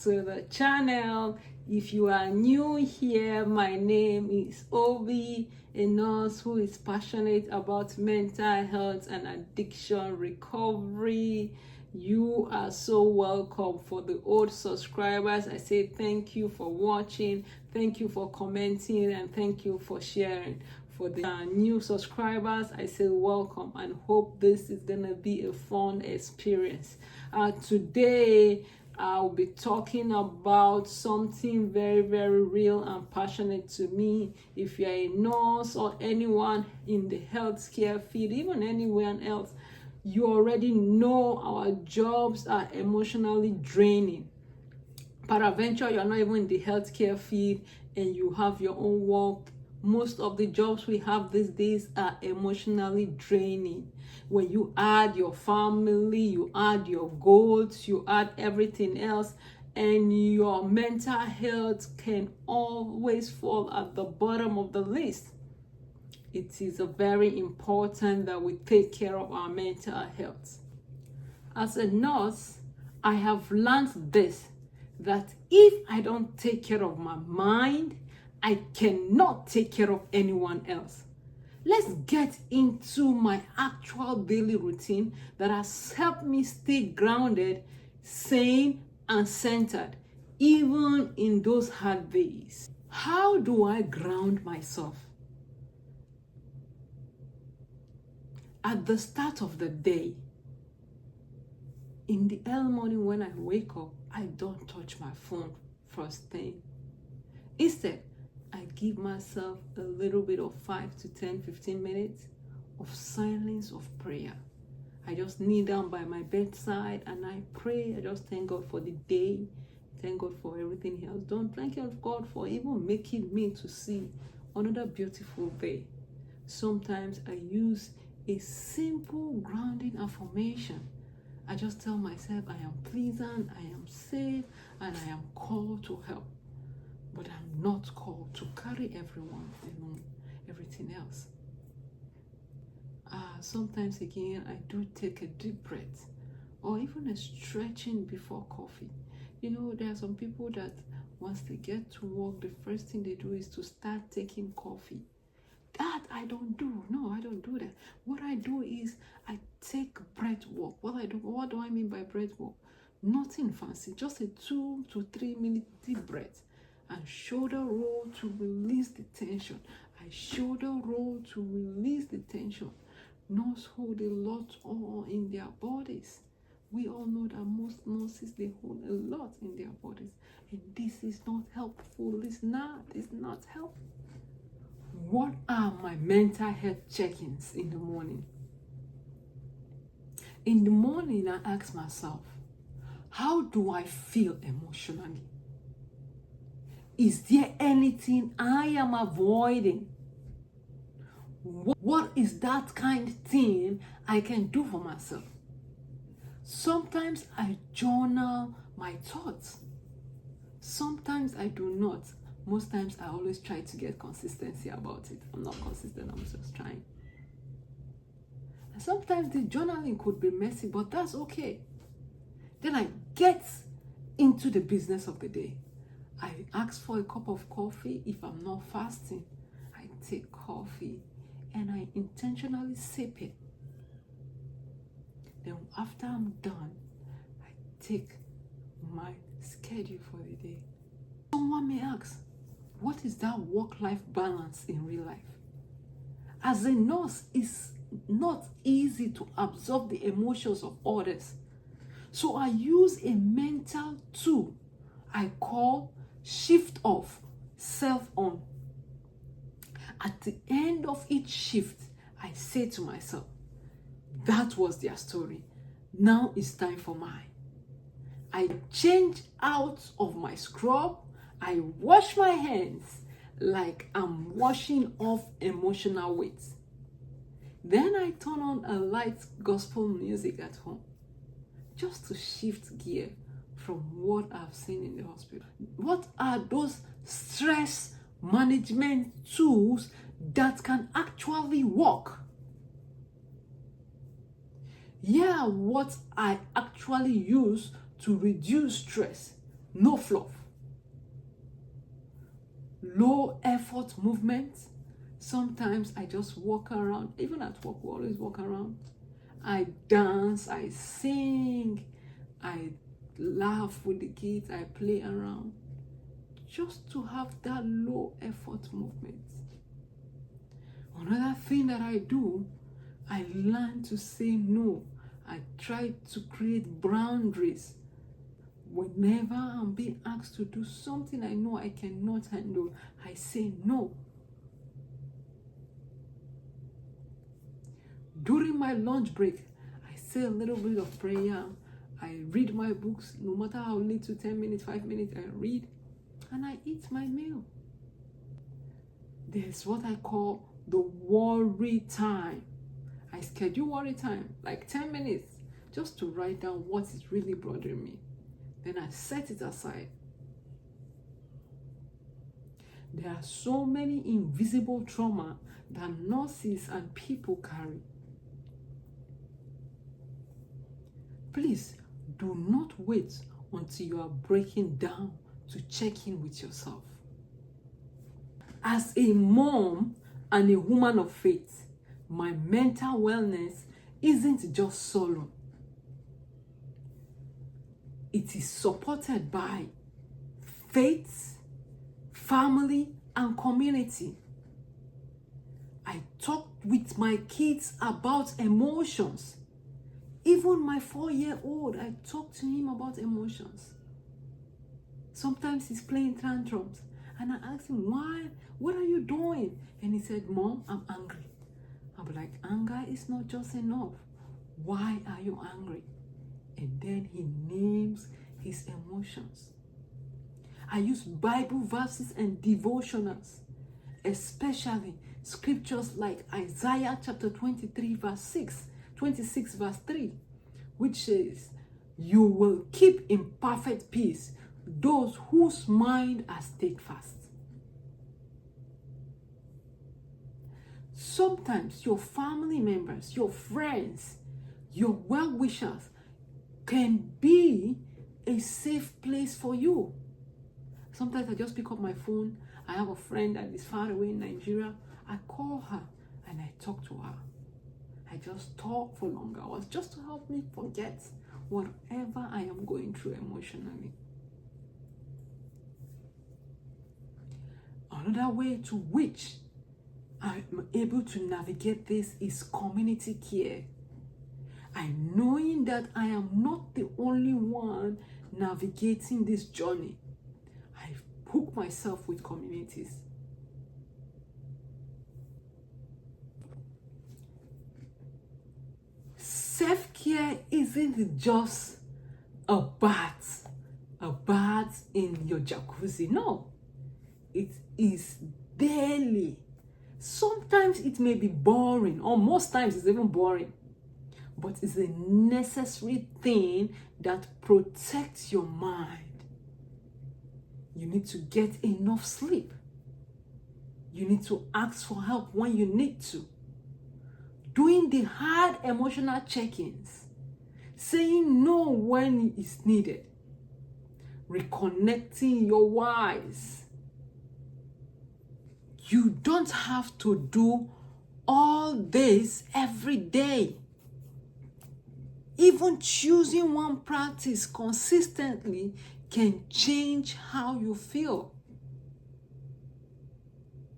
to the channel. If you are new here, my name is Obi, a nurse who is passionate about mental health and addiction recovery. You are so welcome. For the old subscribers, I say thank you for watching, thank you for commenting, and thank you for sharing. For the new subscribers, I say welcome and hope this is gonna be a fun experience. Today I'll be talking about something very, very real and passionate to me. If you're a nurse or anyone in the healthcare field, even anyone else, you already know our jobs are emotionally draining. Peradventure, you're not even in the healthcare field and you have your own work. Most of the jobs we have these days are emotionally draining. When you add your family, you add your goals, you add everything else, and your mental health can always fall at the bottom of the list. It is very important that we take care of our mental health. As a nurse, I have learned this, that if I don't take care of my mind, I cannot take care of anyone else. Let's get into my actual daily routine that has helped me stay grounded, sane, and centered, even in those hard days. How do I ground myself? At the start of the day, in the early morning when I wake up, I don't touch my phone first thing. Instead, I give myself a little bit of 5 to 10, 15 minutes of silence, of prayer. I just kneel down by my bedside and I pray. I just thank God for the day. Thank God for everything He has done. Thank God for even making me to see another beautiful day. Sometimes I use a simple grounding affirmation. I just tell myself I am pleasant, I am safe, and I am called to help. But I'm not called to carry everyone alone, everything else. Sometimes again, I do take a deep breath or even a stretching before coffee. You know, there are some people that once they get to work, the first thing they do is to start taking coffee. That I don't do. No, I don't do that. What I do is I take breath work. What do I mean by breath work? Nothing fancy, just a 2 to 3 minute deep breath. And shoulder roll to release the tension. I shoulder roll to release the tension. Nurses hold a lot on in their bodies. We all know that most nurses, they hold a lot in their bodies. And this is not helpful. It's not helpful. What are my mental health check-ins in the morning? In the morning, I ask myself, how do I feel emotionally? Is there anything I am avoiding? What is that kind of thing I can do for myself? Sometimes I journal my thoughts. Sometimes I do not. Most times I always try to get consistency about it. I'm not consistent, I'm just trying. And sometimes the journaling could be messy, but that's okay. Then I get into the business of the day. I ask for a cup of coffee. If I'm not fasting, I take coffee and I intentionally sip it. Then after I'm done, I take my schedule for the day. Someone may ask, what is that work-life balance in real life? As a nurse, it's not easy to absorb the emotions of others. So I use a mental tool I call shift off, self on. At the end of each shift, I say to myself, that was their story. Now it's time for mine. I change out of my scrub. I wash my hands like I'm washing off emotional weight. Then I turn on a light gospel music at home just to shift gear from what I've seen in the hospital. What are those stress management tools that can actually work? Yeah, what I actually use to reduce stress. no fluff. Low effort movement. Sometimes I just walk around. Even at work, we always walk around. I dance, I sing, I laugh with the kids, I play around. Just to have that low effort movement. Another thing that I do, I learn to say no. I try to create boundaries. Whenever I'm being asked to do something I know I cannot handle, I say no. During my lunch break, I say a little bit of prayer. I read my books, no matter how little, 10 minutes, 5 minutes, I read, and I eat my meal. There's what I call the worry time. I schedule worry time, like 10 minutes, just to write down what is really bothering me. Then I set it aside. There are so many invisible trauma that nurses and people carry. Please do not wait until you are breaking down to check in with yourself. As a mom and a woman of faith, my mental wellness isn't just solo. It is supported by faith, family, and community. I talk with my kids about emotions. Even my 4-year-old, I talk to him about emotions. Sometimes he's playing tantrums. And I ask him, why? What are you doing? And he said, Mom, I'm angry. I'm like, anger is not just enough. Why are you angry? And then he names his emotions. I use Bible verses and devotionals, especially scriptures like Isaiah chapter 23 verse 6, 26 verse 3, which says, you will keep in perfect peace those whose mind are steadfast. Sometimes your family members, your friends, your well-wishers can be a safe place for you. Sometimes I just pick up my phone. I have a friend that is far away in Nigeria. I call her and I talk to her. I just talk for long hours just to help me forget whatever I am going through emotionally. Another way to which I'm able to navigate this is community care. Knowing that I am not the only one navigating this journey, I hook myself with communities. Self-care isn't just a bath in your jacuzzi. No, it is daily. Sometimes it may be boring, or most times it's even boring, but it's a necessary thing that protects your mind. You need to get enough sleep. You need to ask for help when you need to. Doing the hard emotional check-ins. Saying no when it's needed. Reconnecting your whys. You don't have to do all this every day. Even choosing one practice consistently can change how you feel.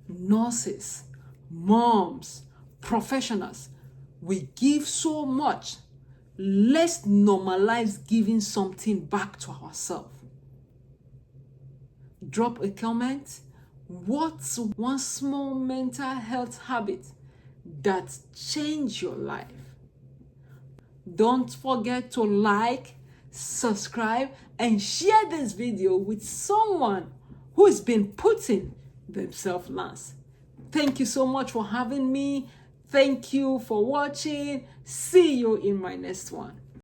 Nurses, moms, professionals, we give so much. Let's normalize giving something back to ourselves. Drop a comment. What's one small mental health habit that changed your life? Don't forget to like, subscribe, and share this video with someone who has been putting themselves last. Thank you so much for having me. Thank you for watching. See you in my next one.